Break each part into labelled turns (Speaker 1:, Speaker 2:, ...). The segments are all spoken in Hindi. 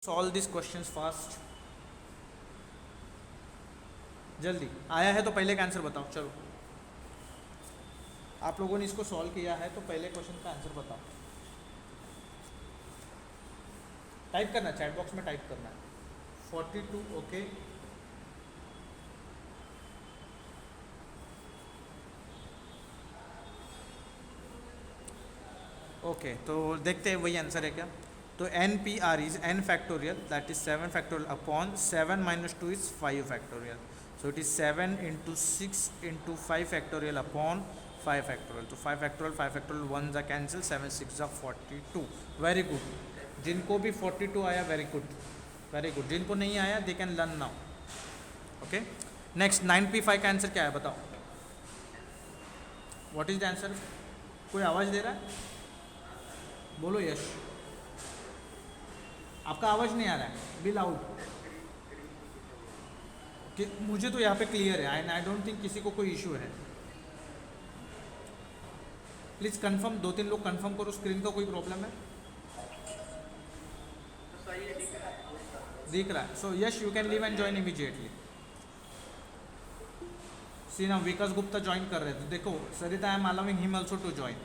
Speaker 1: Solve this question fast. जल्दी आया है तो पहले का आंसर बताओ। चलो, आप लोगों ने इसको सॉल्व किया है तो पहले क्वेश्चन का आंसर बताओ। टाइप करना, चैट बॉक्स में टाइप करना है 42। ओके, ओके तो देखते हैं वही आंसर है क्या। तो N P R is N factorial that is 7 factorial upon 7 minus 2 is 5 factorial. So it is 7 into 6 into 5 factorial upon 5 factorial. तो 5 फैक्टोरियल 5 फैक्टोरियल 1 जा कैंसिल, 7 6 जा 42। वेरी गुड, जिनको भी 42 आया वेरी गुड, वेरी गुड। जिनको नहीं आया they can learn now. Okay, next 9p5 का आंसर क्या है बताओ। What is the answer? कोई आवाज़ दे रहा है? बोलो यश। आपका आवाज़ नहीं आ रहा है, बी लाउड। कि मुझे तो यहाँ पे क्लियर है, आई डोंट थिंक किसी को कोई इशू है। प्लीज़ कंफर्म, 2-3 लोग कंफर्म करो स्क्रीन का कोई प्रॉब्लम है। दिख रहा है। So Yash you can leave and join immediately. See ना विकास गुप्ता ज्वाइन कर रहे थे, देखो Sarita I am allowing him also to join.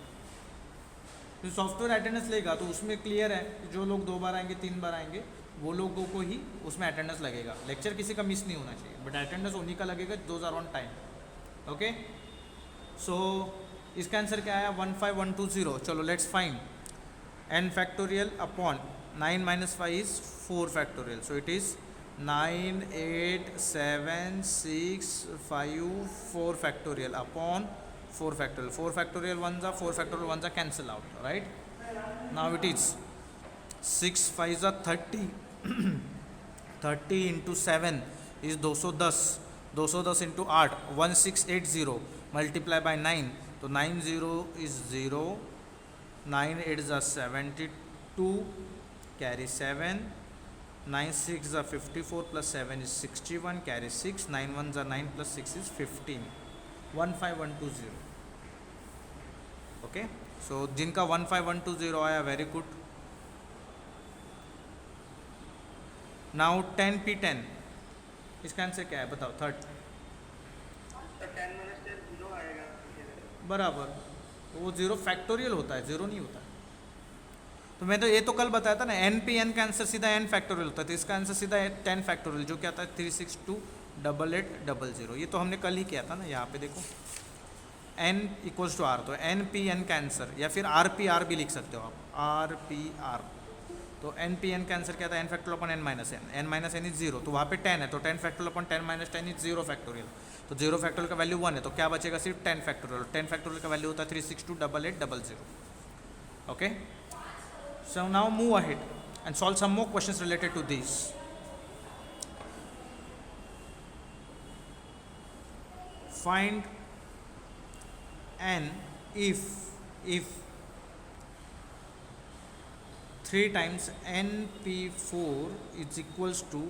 Speaker 1: तो सॉफ्टवेयर अटेंडेंस लेगा तो उसमें क्लियर है कि जो लोग 2 बार आएंगे 3 बार आएंगे वो लोगों को ही उसमें अटेंडेंस लगेगा। लेक्चर किसी का मिस नहीं होना चाहिए, बट अटेंडेंस उन्हीं का लगेगा those are on time. Okay, so इसका आंसर क्या आया? 15120। चलो let's find n factorial upon 9 minus 5 is 4 factorial. So it is 9 8 7 6 5 4 factorial upon 4 factorial. 4 factorial 1 जा 4 factorial 1 जा cancel out, right? Now it is 6 5 जा 30 30 into 7 is 210, 210 into 8 1680 multiply by 9, तो 90 is 0, 9 8 जा 72 carry 7, 9 6 जा 54 plus 7 is 61 carry 6, 9 1 जा 9 plus 6 is 15, 15120। ओके, सो जिनका 15120 आया वेरी गुड। नाउ 10p10 इसका आंसर क्या है बताओ। 30 बराबर, वो 0 फैक्टोरियल होता है, 0 नहीं होता है। तो मैं तो ये तो कल बताया था ना, एन पी एन का आंसर सीधा n फैक्टोरियल होता है, तो इसका आंसर सीधा 10 फैक्टोरियल जो क्या आता है 3628800। ये तो हमने कल ही किया था ना। यहाँ पे देखो n इक्वल्स टू आर, तो एन पी एन का आंसर या फिर आर पी आर भी लिख सकते हो आप, आर पी आर। तो एन पी एन का आंसर क्या था? N factorial upon N minus N, N minus N is 0, तो वहाँ पे 10 है, तो 10 factorial upon 10 minus 10 is 0 factorial. तो 0 फैक्टोरियल का वैल्यू 1 है, तो क्या बचेगा? सिर्फ 10 फैक्टोरियल। 10 फैक्टोरियल का वैल्यू होता है 3628800। Okay, so now move ahead and solve some more questions related to this. Find n if 3 times np4 is equals to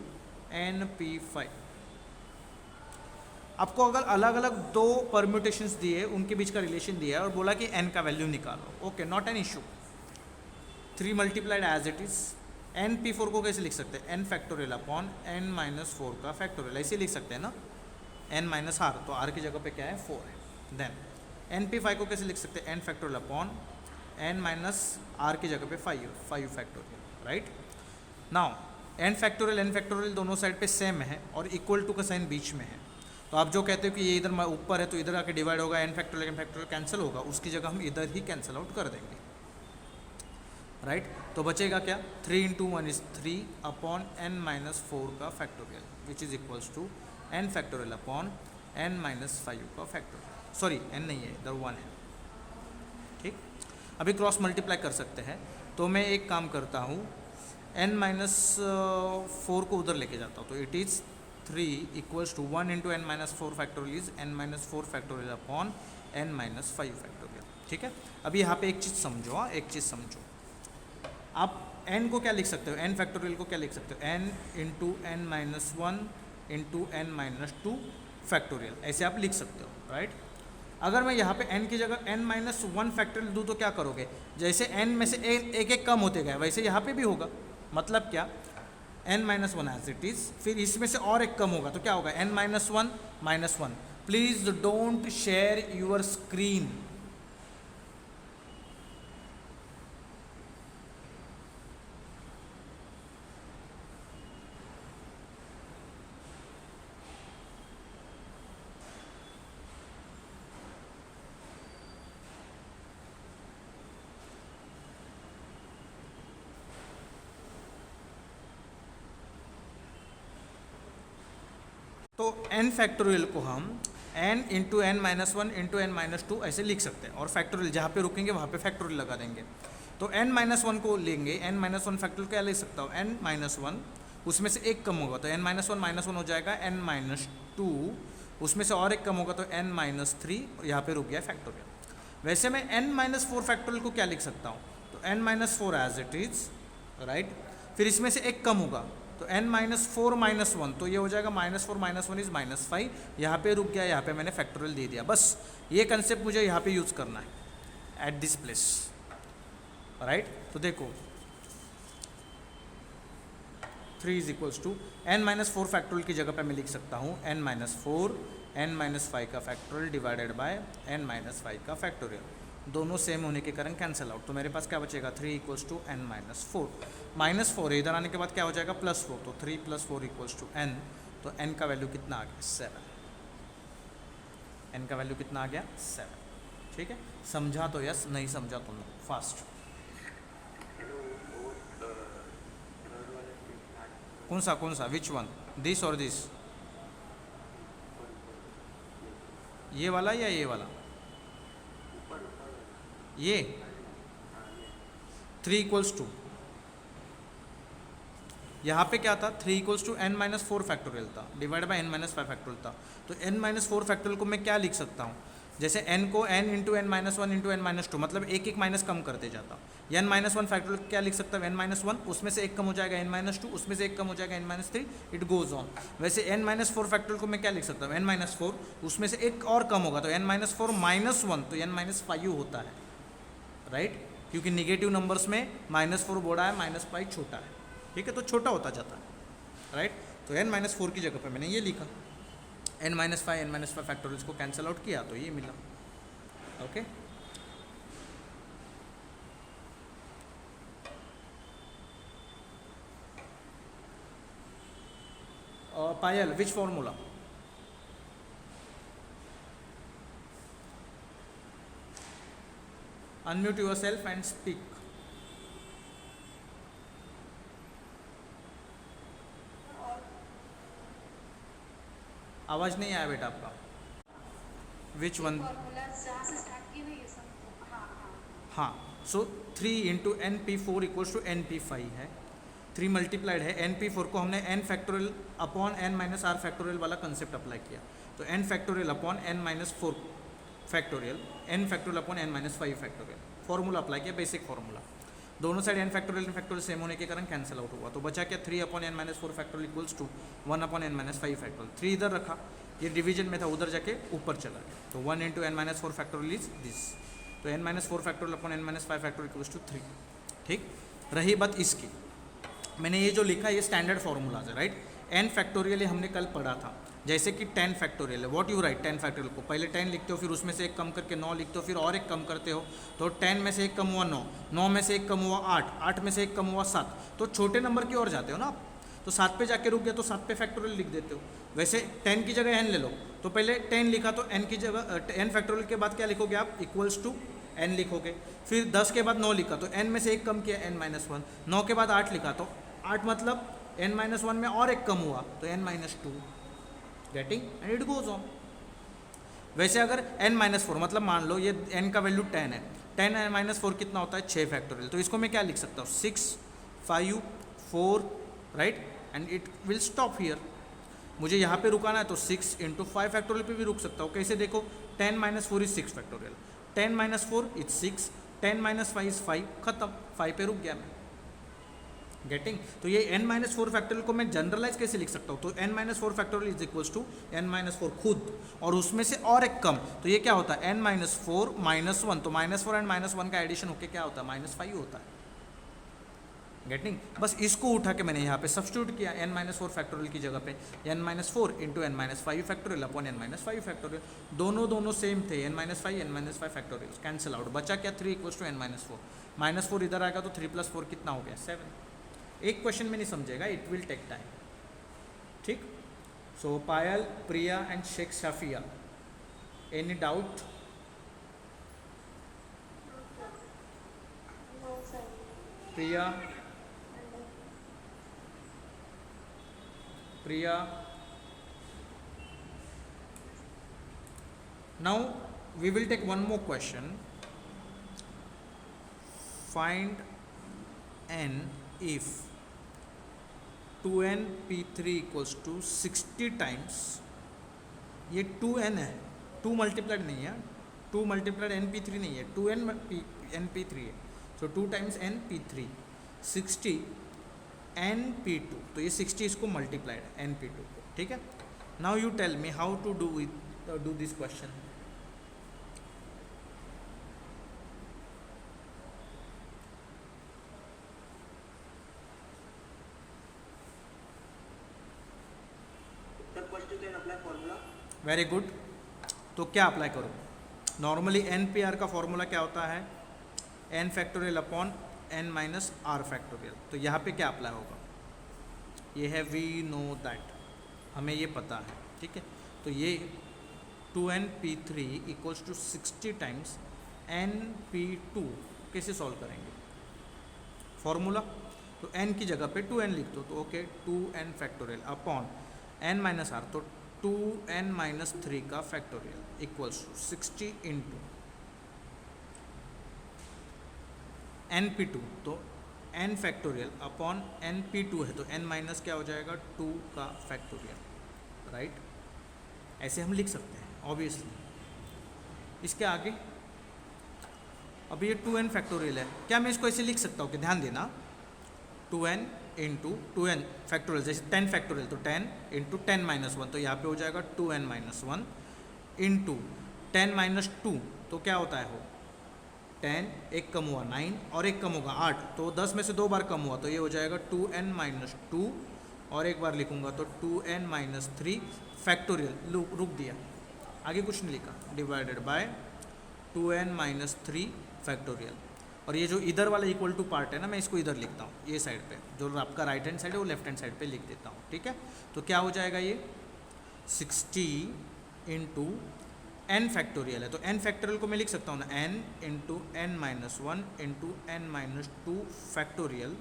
Speaker 1: np5। आपको अगर अलग अलग 2 परम्यूटेशंस दिए, उनके बीच का रिलेशन दिया है और बोला कि n का वैल्यू निकालो, okay not an issue. 3 multiplied as it is. np4 को कैसे लिख सकते हैं? n factorial upon n minus 4 का फैक्टोरियल, ऐसे लिख सकते हैं ना, n माइनस r, तो r की जगह पे क्या है 4 है। देन np5 को कैसे लिख सकते हैं? n factorial upon n minus r की जगह पे 5 factorial, right. Now n factorial दोनों साइड पे सेम है और इक्वल टू का साइन बीच में है, तो आप जो कहते हो कि ये इधर ऊपर है तो इधर आके डिवाइड होगा, n फैक्टोरियल कैंसिल होगा, उसकी जगह हम इधर ही कैंसिल आउट कर देंगे, राइट। तो बचेगा क्या? 3 into 1 is 3 upon n minus 4 का factorial which is equals to n factorial upon n minus 5 का फैक्टोरियल। सॉरी n नहीं है, इधर 1 है, ठीक। अभी क्रॉस मल्टीप्लाई कर सकते हैं, तो मैं एक काम करता हूँ, n माइनस 4 को उधर लेके जाता हूँ, तो it is 3 equals to 1 into n minus 4 factorial is n minus 4 factorial upon n minus 5 factorial, ठीक है। अभी यहाँ पे एक चीज़ समझो, हाँ एक चीज़ समझो, आप n को क्या लिख सकते हो? n फैक्टोरियल को क्या लिख सकते हो? n into n minus 1 into n minus 2 factorial, ऐसे आप लिख सकते हो, राइट। अगर मैं यहाँ पे n की जगह n माइनस 1 फैक्टोरियल दूँ तो क्या करोगे? जैसे n में से एक एक कम होते गए वैसे यहाँ पे भी होगा। मतलब क्या? n minus one as it is, फिर इसमें से और एक कम होगा तो क्या होगा n minus one minus one. Please don't share your screen. तो n फैक्टोरियल को हम n into N minus one into N minus two ऐसे लिख सकते हैं, और फैक्टोरियल जहाँ पे रुकेंगे वहाँ पे फैक्टोरियल लगा देंगे. तो n माइनस वन को लेंगे, n माइनस वन फैक्टोरियल क्या ले सकता हूँ, n माइनस वन, उसमें से एक कम होगा तो n माइनस वन हो जाएगा, n माइनस टू, उसमें से और एक कम होगा तो n माइनस थ्री, यहाँ पे रुक गया फैक्टोरियल. वैसे मैं n माइनस फोर फैक्टोरियल को क्या लिख सकता हूँ, तो n minus four as it is, right. फिर इसमें से एक कम होगा तो n minus four minus one, तो ये हो जाएगा minus four minus one is minus five. यहाँ पे रुक गया, यहाँ पे मैंने फैक्टोरियल दे दिया. बस ये कंसेप्ट मुझे यहाँ पे यूज़ करना है एट दिस प्लेस, राइट. तो देखो 3 is equals to n minus four factorial की जगह पे मैं लिख सकता हूँ n minus four n minus five का factorial divided by n minus five का फैक्टोरियल. दोनों सेम होने के कारण कैंसिल आउट. तो मेरे पास क्या बचेगा 3 equals to n minus four. Minus four इधर आने के बाद क्या हो जाएगा प्लस फोर, तो 3 plus four equals to n. तो n का वैल्यू कितना आ गया 7. n का वैल्यू कितना आ गया 7. ठीक है, समझा तो यस, नहीं समझा तो नो. फास्ट. कौन सा विच वन, दिस और दिस, ये वाला या ये वाला, ये 3 इक्वल्स टू, यहाँ पे क्या था 3 equals to n minus four factorial था divide by n minus five factorial था. तो n माइनस फोर फैक्टोरियल को मैं क्या लिख सकता हूँ, जैसे n को n into N minus one into N minus two, मतलब एक एक माइनस कम करते जाता हूँ. n माइनस वन फैक्टोरियल क्या लिख सकता हूँ, n माइनस वन, उसमें से एक कम हो जाएगा n माइनस टू, उसमें से एक कम हो जाएगा n minus three, it goes on. वैसे n माइनस फोर फैक्टोरियल को मैं क्या लिख सकता हूँ, n माइनस फोर, उसमें से एक और कम होगा तो n minus four minus one, तो n माइनस फाइव होता है, राइट. क्योंकि निगेटिव नंबर्स में माइनस फोर बड़ा है, माइनस फाइव छोटा है. ठीक है, तो छोटा होता जाता है, राइट. तो n माइनस फोर की जगह पे मैंने ये लिखा, n माइनस फाइव फैक्टोरियल्स को कैंसिल आउट किया तो ये मिला. Okay. Payal, which formula, unmute yourself and speak. आवाज नहीं आया बेटा आपका. विच वन, हाँ. सो 3 into N P four equals to N P five है. 3 मल्टीप्लाइड है, एन पी फोर को हमने N factorial upon N minus R factorial वाला कंसेप्ट अप्लाई किया. तो N factorial upon N minus four factorial, N factorial upon N minus five factorial, formula apply किया, बेसिक फॉर्मूला. दोनों साइड एन फैक्टोरियल सेम होने के कारण कैंसिल आउट हुआ. तो बचा क्या 3 upon N minus four factorial equals to 1 upon N minus five factorial. 3 इधर रखा, ये डिवीजन में था, उधर जाके ऊपर चला गया. तो 1 into N minus four factorial is this. तो n minus four factorial upon N minus five factorial equals to 3. ठीक. रही बात इसकी, मैंने ये जो लिखा ये स्टैंडर्ड फॉर्मूलाज है, राइट. एन फैक्टोरियल ये हमने कल पढ़ा था, जैसे कि 10 फैक्टोरियल है. व्हाट यू राइट 10 फैक्टोरियल को, पहले 10 लिखते हो, फिर उसमें से एक कम करके 9 लिखते हो, फिर और एक कम करते हो. तो 10 में से एक कम हुआ 9, 9 में से एक कम हुआ 8, 8 में से एक कम हुआ 7. तो छोटे नंबर की ओर जाते हो ना आप, तो 7 पे जाके रुक गया तो 7 पे फैक्टोरियल लिख देते हो. वैसे 10 की जगह n ले लो, तो पहले 10 लिखा तो n की जगह n फैक्टोरियल के बाद क्या लिखोगे आप, इक्वल्स टू n लिखोगे. फिर 10 के बाद 9 लिखा तो n में से एक कम किया n माइनस वन. 9 के बाद 8 लिखा तो 8 मतलब n माइनस वन में और एक कम हुआ तो n minus two. Getting, and it goes on. वैसे अगर n माइनस फोर, मतलब मान लो ये n का वैल्यू 10 है, 10 माइनस फोर कितना होता है 6 फैक्टोरियल. तो इसको मैं क्या लिख सकता हूँ 6 5 4, right. And it will stop here. मुझे यहाँ पे रुकाना है तो 6 इंटू फाइव फैक्टोरियल पे भी रुक सकता हूँ. कैसे देखो, 10 minus four is 6 factorial, 10 minus four is 6, 10 minus five is 5, खत्म. 5 पे रुक गया मैं. गेटिंग. तो ये n माइनस फोर फैक्टोरियल को मैं जनरलाइज कैसे लिख सकता हूँ, तो n minus four factorial is equals to n minus four खुद, और उसमें से और एक कम. तो ये क्या होता है n minus four minus one. तो minus four and minus one का एडिशन होकर क्या होता है माइनस फाइव होता है. गेटिंग? बस इसको उठा के मैंने यहाँ पे सब्स्टिट्यूट किया n माइनस फोर फैक्टोरियल की जगह पे n minus four into N minus five factorial upon n minus five factorial. दोनों सेम थे, n minus five factorial cancel out, बचा क्या 3 equals to n minus four. Minus four इधर आएगा तो 3 प्लस 4 कितना हो गया 7। एक क्वेश्चन में नहीं समझेगा, इट विल टेक टाइम, ठीक? So Payal, Priya and Sheikh Shafia, any doubt? Priya, now we will take one more question. Find n if 2n p3 equals to 60 times, ये 2n है, 2 मल्टीप्लाइड नहीं है, 2 मल्टीप्लाइड n p3 नहीं है, 2n n p3 है, सो 2 times n p3 60 n p2, तो ये 60 इसको मल्टीप्लाइड है n p2, ठीक है? Now you tell me how to do this question. Very good. तो क्या अप्लाई करो? नॉर्मली एन पी आर का फॉर्मूला क्या होता है? N factorial upon N minus R factorial. तो यहाँ पे क्या अप्लाई होगा? ये है वी नो दैट, हमें ये पता है, ठीक है? तो ये 2np3 equals to 60 times np2 कैसे सॉल्व करेंगे? फॉर्मूला तो n की जगह पे 2n लिख दो, तो okay 2n factorial upon n minus are, तो 2n माइनस 3 का factorial equals to 60 into np2, तो n फैक्टोरियल अपॉन np2 है, तो n माइनस क्या हो जाएगा 2 का फैक्टोरियल, राइट? ऐसे हम लिख सकते हैं ऑब्वियसली। इसके आगे अब ये 2n फैक्टोरियल है, क्या मैं इसको ऐसे लिख सकता हूँ कि ध्यान देना 2n इंटू 2n फैक्टोरियल, जैसे 10 फैक्टोरियल तो 10 इंटू 10 माइनस 1, तो यहाँ पे हो जाएगा 2n माइनस 1 इंटू 10 माइनस 2, तो क्या होता है वो 10, एक कम हुआ 9 और एक कम होगा 8, तो 10 में से 2 बार कम हुआ, तो ये हो जाएगा 2n माइनस 2 और एक बार लिखूंगा तो 2n माइनस 3 फैक्टोरियल, रुक दिया, आगे कुछ नहीं लिखा, divided by 2n minus 3 factorial. और ये जो इधर वाला इक्वल टू पार्ट है ना, मैं इसको इधर लिखता हूँ, ये साइड पे, जो आपका राइट हैंड साइड है वो लेफ्ट हैंड साइड पे लिख देता हूँ, ठीक है? तो क्या हो जाएगा ये 60 इंटू n फैक्टोरियल है, तो n फैक्टोरियल को मैं लिख सकता हूँ ना n into n minus 1 into n minus 2 factorial,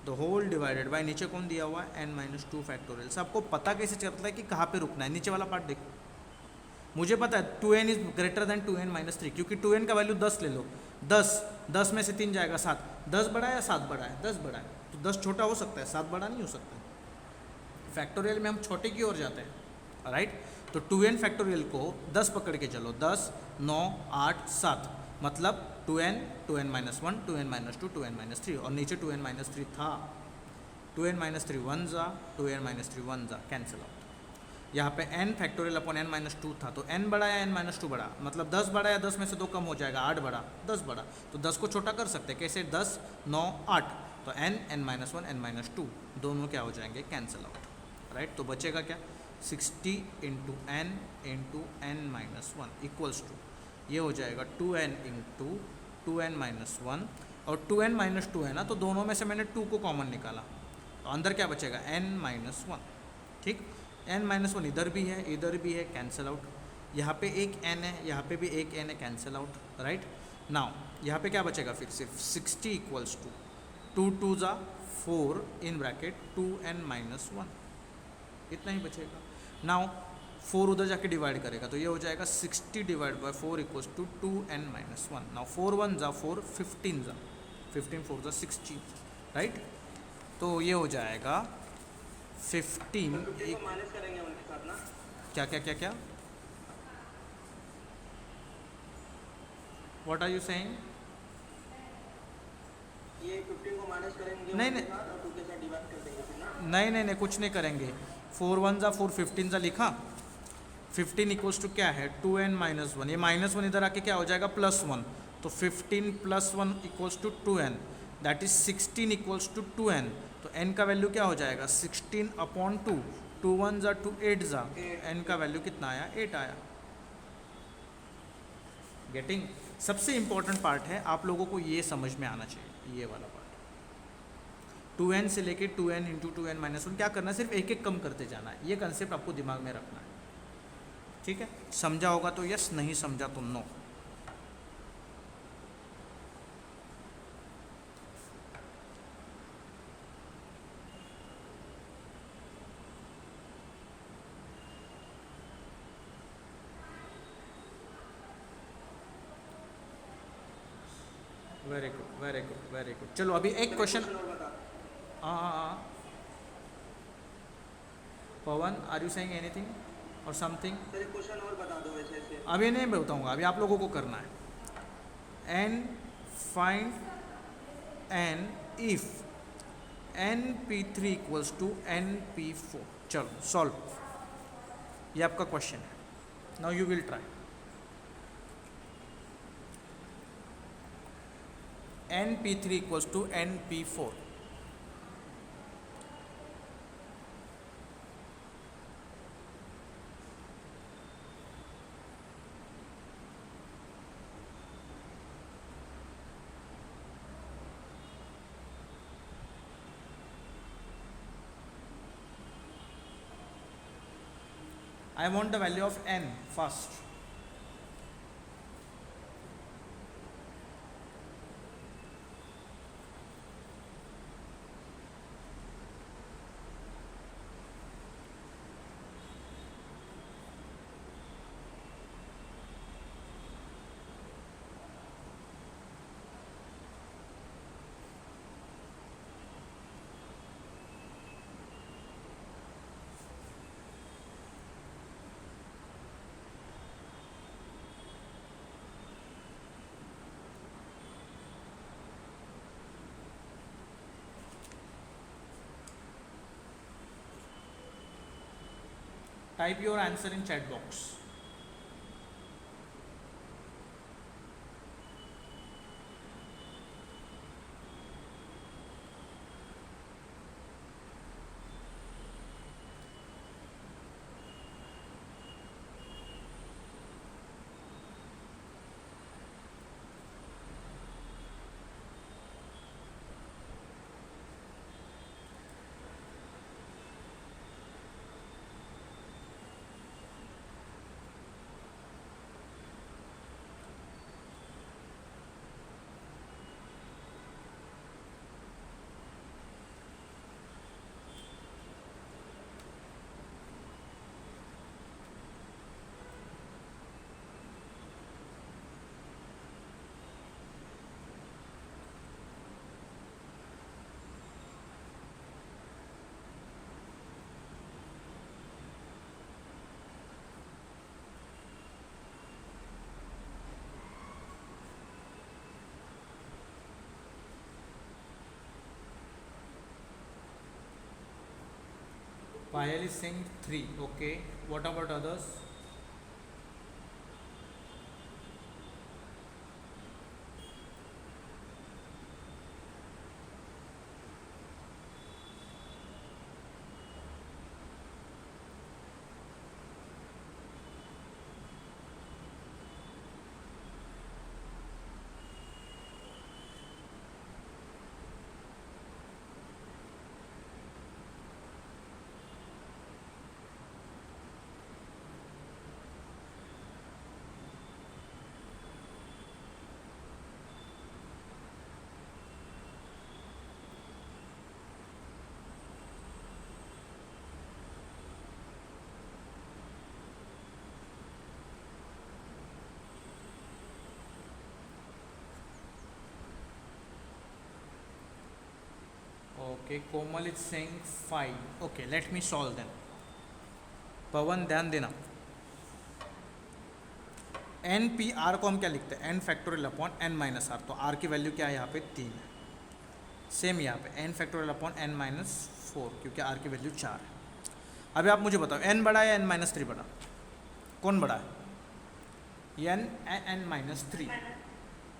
Speaker 1: the whole divided by नीचे कौन दिया हुआ है n माइनस 2 फैक्टोरियल। से आपको पता कैसे चलता है कि कहाँ पे रुकना है? नीचे वाला पार्ट देखो, मुझे पता है 2n is greater than 2n minus 3, क्योंकि 2n का वैल्यू 10 ले लो, 10 में से 3 जाएगा 7, 10 बड़ा है या 7 बड़ा है? 10 बड़ा है, तो 10 छोटा हो सकता है, 7 बड़ा नहीं हो सकता। फैक्टोरियल में हम छोटे की ओर जाते हैं, राइट? तो 2n फैक्टोरियल को 10 पकड़ के चलो, 10, 9, 8, 7, मतलब 2n minus 1, 2n minus 2, 2n minus 3, और नीचे 2n माइनस 3 था, 2n माइनस 3 1 जा, 2n माइनस 3 1 जा, कैंसिल आउट। यहाँ पे n factorial upon n minus 2 था, तो n बड़ा या n माइनस 2 बड़ा, मतलब 10 बड़ा या 10 में से 2 कम हो जाएगा, 8 बड़ा, 10 बड़ा, तो 10 को छोटा कर सकते हैं कैसे? 10, 9, 8, तो n माइनस 1, n माइनस 2 दोनों क्या हो जाएंगे? Cancel out, right? तो बचेगा क्या? 60 into n minus 1 equals to, ये हो जाएगा 2n इंटू 2n माइनस 1, और 2n माइनस 2 है ना, तो दोनों में से मैंने 2 को कॉमन निकाला, तो अंदर क्या बचेगा? n माइनस 1, ठीक? n माइनस 1 इधर भी है, कैंसिल आउट। यहाँ पे एक n है, यहाँ पे भी एक n है, कैंसिल आउट, राइट? नाउ यहाँ पे क्या बचेगा? फिर सिर्फ 60 इक्वल्स टू 2 2 जा 4 इन ब्रैकेट 2n माइनस 1, इतना ही बचेगा। नाउ 4 उधर जाके डिवाइड करेगा, तो ये हो जाएगा 60 divide by 4 equals to 2n minus 1। Now 4 1 जा 4, 15 जा 15, 4 जा 60, राइट? तो ये हो जाएगा 15
Speaker 2: माइनस करेंगे उनके साथ ना,
Speaker 1: क्या क्या क्या क्या व्हाट आर यू सेइंग?
Speaker 2: ये 15 को माइनस करेंगे
Speaker 1: नहीं,
Speaker 2: उनके साथ, और 2 के साथ डिवाइड कर देंगे फिर ना।
Speaker 1: नहीं, कुछ नहीं करेंगे। 4 1 जा 4, 15 जा लिखा, 15 इक्वल्स टू क्या है? 2n माइनस 1, ये माइनस 1 इधर आके क्या हो जाएगा? प्लस 1, तो 15 plus 1 equals to 2n, that is 16 equals to 2n, तो n का वैल्यू क्या हो जाएगा 16 अपॉन 2, 2 1 ज़ा 2 8 ज़ा, n का वैल्यू कितना आया 8 आया। गेटिंग? सबसे इंपॉर्टेंट पार्ट है, आप लोगों को ये समझ में आना चाहिए, ये वाला पार्ट 2n से लेके 2n इंटू 2n माइनस 1 क्या करना है, सिर्फ एक एक कम करते जाना है, ये कंसेप्ट आपको दिमाग में रखना है। ठीक है, समझा होगा तो यस, नहीं समझा तो no. Very good very good very good. चलो अभी एक क्वेश्चन।
Speaker 2: और बता।
Speaker 1: हाँ, Pawan are you saying anything और समथिंग?
Speaker 2: सर एक क्वेश्चन और बता दो ऐसे ऐसे।
Speaker 1: अभी नहीं बताऊंगा, अभी आप लोगों को करना है। N find n if np3 equals to np4। चलो सॉल्व, ये आपका क्वेश्चन है। Now you will try. np3 equals to np4। I want the value of n first. Type your answer in chat box. Payal is saying 3. Okay. What about others? Okay, Komal is saying 5. Okay, let me solve them. पवन ध्यान देना, एन पी आर को हम क्या लिखते हैं, n factorial upon N minus are, तो आर की वैल्यू क्या है यहाँ पे 3 है। सेम यहाँ पे n factorial upon N minus 4, क्योंकि आर की वैल्यू 4 है। अभी आप मुझे बताओ एन बड़ा है या एन माइनस 3 बड़ा, कौन बड़ा है? N minus 3।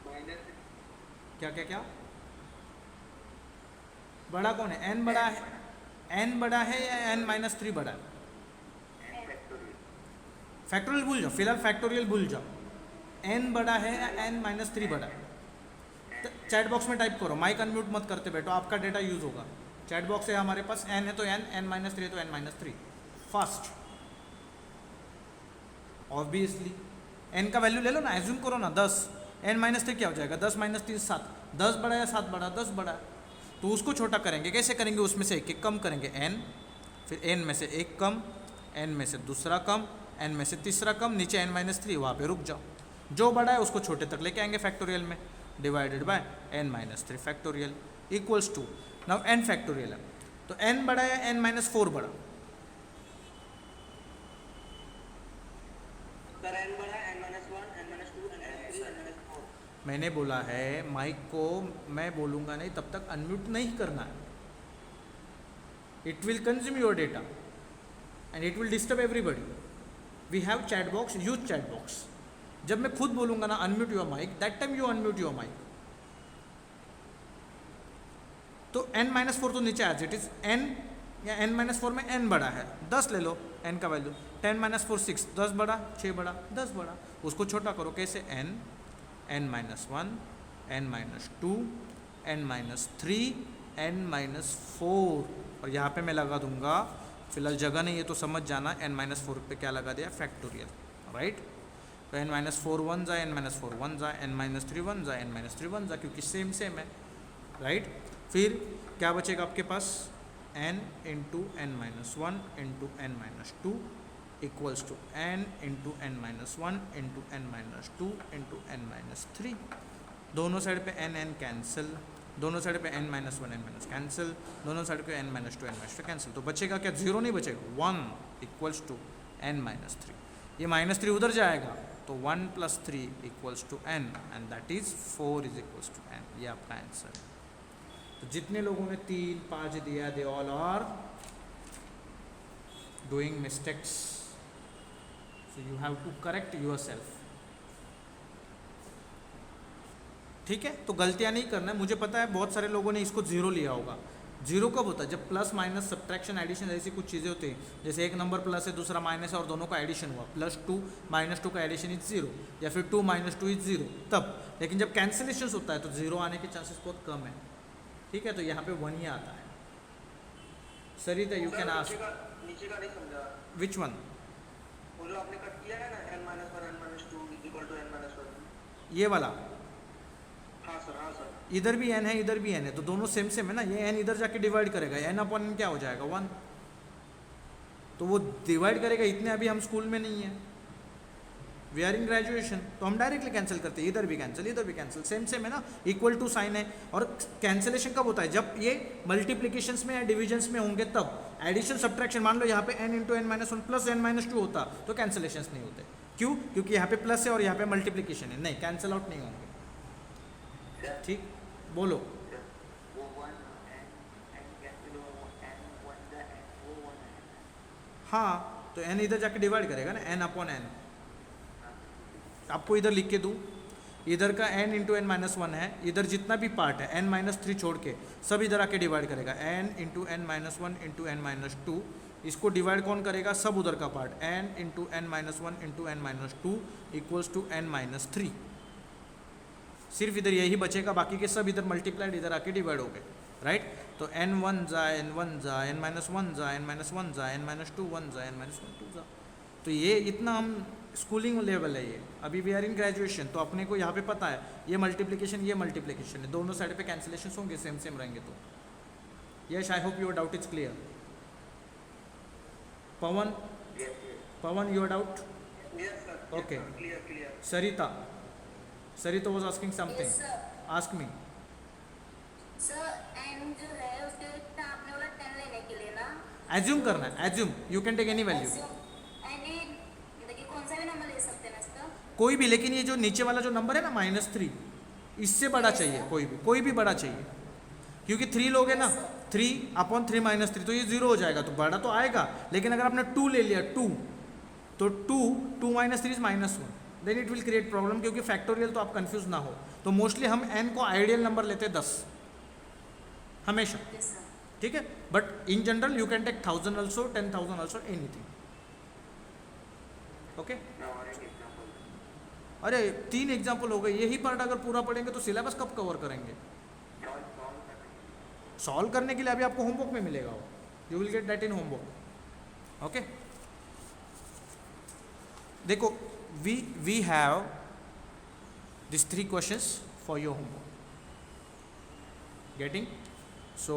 Speaker 2: माइनस
Speaker 1: क्या क्या क्या? बड़ा कौन है? n बड़ा है, n बड़ा है या n माइनस 3 बड़ा है? फैक्टोरियल भूल जाओ, फिलहाल फैक्टोरियल भूल जाओ। n बड़ा है या n माइनस 3 बड़ा है? तो चैट बॉक्स में टाइप करो, माइक अनम्यूट मत करते बैठो, आपका डेटा यूज होगा। चैट बॉक्स है हमारे पास, n है तो n माइनस 3 है तो n minus 3 fast. Obviously n का वैल्यू ले लो ना, एज्यूम करो ना 10, n माइनस 3 क्या हो जाएगा? 10 माइनस 3 7, 10 बड़ा या 7 बड़ा? 10 बड़ा। तो उसको छोटा करेंगे, कैसे करेंगे? उसमें से एक कम करेंगे n, फिर n में से एक कम, n में से दूसरा कम, n में से तीसरा कम, नीचे n माइनस 3, वहाँ पे रुक जाओ। जो बड़ा है उसको छोटे तक लेके आएंगे फैक्टोरियल में, divided by n minus 3 factorial equals to, now n factorial है तो n बड़ा या n माइनस 4 बड़ा?
Speaker 2: सर n बड़ा है, n-1, n-2, n-3, n-4।
Speaker 1: मैंने बोला है माइक को मैं बोलूँगा नहीं तब तक अनम्यूट नहीं करना है। It will consume your data and it will disturb everybody. We have chat box, use chat box. जब मैं खुद बोलूँगा ना unmute your mic, that time you unmute your mic. तो n माइनस 4 तो नीचे एज इट इज, n या n माइनस 4 में n बड़ा है, 10 ले लो n का वैल्यू, 10 माइनस 4 6, 10 बड़ा, 6 बड़ा, 10 बड़ा। उसको छोटा करो, कैसे? n minus 1, n minus 2, n minus 3, n minus 4, और यहाँ पे मैं लगा दूंगा, फिलहाल जगह नहीं है तो समझ जाना, n माइनस 4 पे क्या लगा दिया? Factorial, right. तो n माइनस 4 1 जा, n माइनस 4 1 जा, n माइनस 3 1 जा, n माइनस 3 1 जा, क्योंकि सेम सेम है, राइट। फिर क्या बचेगा आपके पास? n into N minus 1 into N minus 2 equals to n into N minus 1 into N minus 2 into N minus 3। दोनों साइड पे n कैंसिल, दोनों साइड पे n minus 1 n minus cancel, दोनों साइड पे n minus 2 n minus 2 cancel. तो बचेगा क्या? 0 नहीं बचेगा, 1 इक्वल्स टू n माइनस 3। ये माइनस 3 उधर जाएगा तो 1 plus 3 equals to n and that is 4 is equals to n। ये आपका आंसर है। तो जितने लोगों ने 3 5 दिया, they all are doing mistakes, so you have to correct yourself. ठीक है, तो गलतियां नहीं करना है। मुझे पता है बहुत सारे लोगों ने इसको 0 लिया होगा। 0 कब होता है? जब प्लस माइनस सब्ट्रैक्शन एडिशन ऐसी कुछ चीज़ें होती हैं, जैसे एक नंबर प्लस है दूसरा माइनस है और दोनों का एडिशन हुआ, +2 -2 का एडिशन इज 0, या फिर 2 - 2 इज 0, तब। लेकिन जब कैंसिलेशन होता है तो 0 आने के चांसेस बहुत कम है। ठीक है, तो यहाँ पे 1 ही आता है। सरिता यू कैन आस्क।
Speaker 2: नीचे का नहीं समझा।
Speaker 1: Which one?
Speaker 2: वो जो आपने कट किया है ना, n-1 n-2 equal to n-1।
Speaker 1: ये वाला?
Speaker 2: हाँ सर, हाँ सर।
Speaker 1: इधर भी n है इधर भी n है, तो दोनों सेम सेम है ना। ये n इधर जाके डिवाइड करेगा, n अपॉन n क्या हो जाएगा? 1। तो वो डिवाइड करेगा, इतने अभी हम स्कूल में नहीं है, वी आर इन ग्रेजुएशन, तो हम डायरेक्टली कैंसिल करते हैं। इधर भी कैंसिल इधर भी कैंसिल, सेम सेम है ना, इक्वल टू साइन है। और कैंसिलेशन कब होता है? जब ये मल्टीप्लिकेशंस में या डिविजन्स में होंगे तब। एडिशन सब्ट्रैक्शन, मान लो यहाँ पे n into N minus 1 plus n minus 2 होता तो कैंसिलेशंस नहीं होते। क्यों? क्योंकि यहाँ पे प्लस है और यहाँ पे मल्टीप्लिकेशन है, नहीं कैंसिल आउट नहीं होंगे। ठीक, बोलो। हाँ, तो n इधर जाके डिवाइड करेगा ना, n अपॉन n। आपको इधर लिख के दूँ, इधर का n इंटू एन माइनस 1 है, इधर जितना भी पार्ट है n माइनस 3 छोड़ के सब इधर आके डिवाइड करेगा, n into N minus 1 into N minus 2। इसको डिवाइड कौन करेगा? सब उधर का part, n into N minus 1 into N minus 2 equals to n minus 3। सिर्फ इधर यही बचेगा, बाकी के सब इधर मल्टीप्लाइड इधर आके डिवाइड हो गए, राइट। तो n1 जा, n1 जा, n माइनस 1 जा, n माइनस 1 जा, n माइनस 2 1 जा, n माइनस 1 2 जा। तो ये इतना हम स्कूलिंग लेवल है, ये अभी वी आर इन ग्रेजुएशन, तो अपने को यहाँ पे पता है ये मल्टीप्लिकेशन है, दोनों साइड पे कैंसिलेशन होंगे, सेम सेम रहेंगे। तो yes, I hope your doubt is clear. Pawan your doubt?
Speaker 2: Yes sir.
Speaker 1: Okay.
Speaker 2: Clear.
Speaker 1: Sarita was asking something.
Speaker 3: Yes, sir.
Speaker 1: Ask me.
Speaker 3: Sir n जो है उसके लिए आपने बोला 10 लेने के लिए ना,
Speaker 1: Assume करना है, assume. You can take any value.
Speaker 3: n देखिए कौन सा भी नंबर ले सकते हैं ना इसका।
Speaker 1: कोई भी, लेकिन ये जो नीचे वाला जो नंबर है ना -3, इससे बड़ा चाहिए, कोई भी बड़ा चाहिए, क्योंकि 3 लोगे ना, 3 अपॉन 3 माइनस 3 तो ये 0 हो जाएगा, तो बड़ा तो आएगा। लेकिन अगर आपने 2 ले लिया, 2 तो 2 minus 3 is -1, then it will create problem, क्योंकि फैक्टोरियल तो आप कंफ्यूज ना हो। तो मोस्टली हम n को आइडियल नंबर लेते हैं 10, हमेशा,
Speaker 3: ओके सर।
Speaker 1: ठीक है। But in general you can take 1000 also, 10,000 also, anything. Okay,
Speaker 2: ना और एक एग्जांपल
Speaker 1: अरे 3 एग्जाम्पल हो गए, यही पार्ट अगर पूरा पढ़ेंगे तो सिलेबस कब कवर करेंगे? सॉल्व करने के लिए अभी आपको होमवर्क में मिलेगा वो, you will get that in homework. Okay, देखो we have this 3 questions for your homework, getting? So